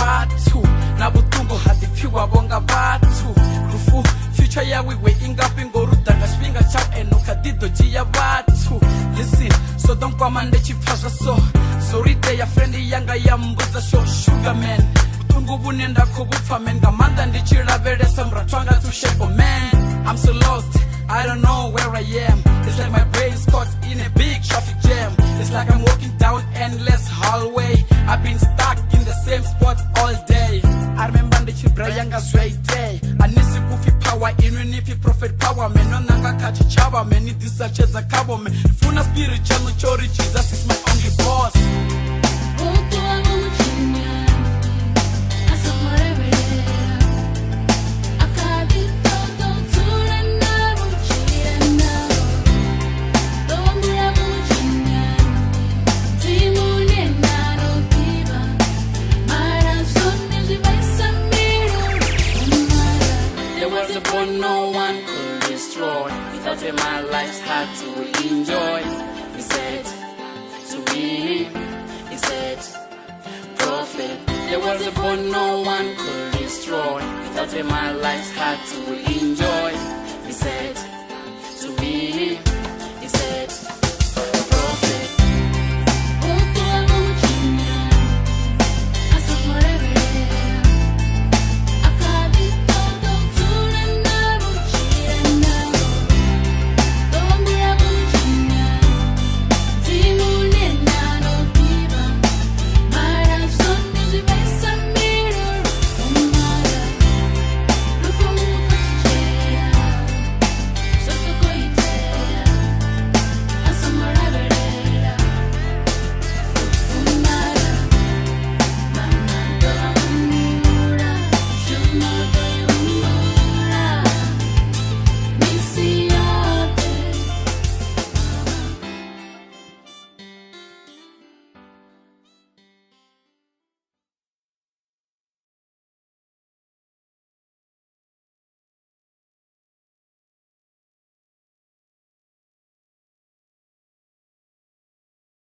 bathu nabutungo hadiphiwa bonga bathu rufu future yawe we ingapi ngorudanga swinga chao enoka dido jia bathu listen so don't come and let you pass so sorry day ya friend yanga ya mbuza so sugar man butungo bunenda kubupfa men ngamanda ndichiravere samra twanga to shape man I'm so lost I don't know where I am. It's like my brain's caught in a big traffic jam. It's like I'm walking down endless hallway. I've been stuck in the same spot all day. I remember the chibrayanga sway day. I need to goofy power even if you profit power. Man, no nanga kachi chava. Man, need this such as a cabo. Man, funa spiritual no chori. Jesus is my only boss. No one could destroy. Without him my life's hard to enjoy. He said to me, he said, prophet, there was a bond no one could destroy. Without him my life's hard to enjoy. He said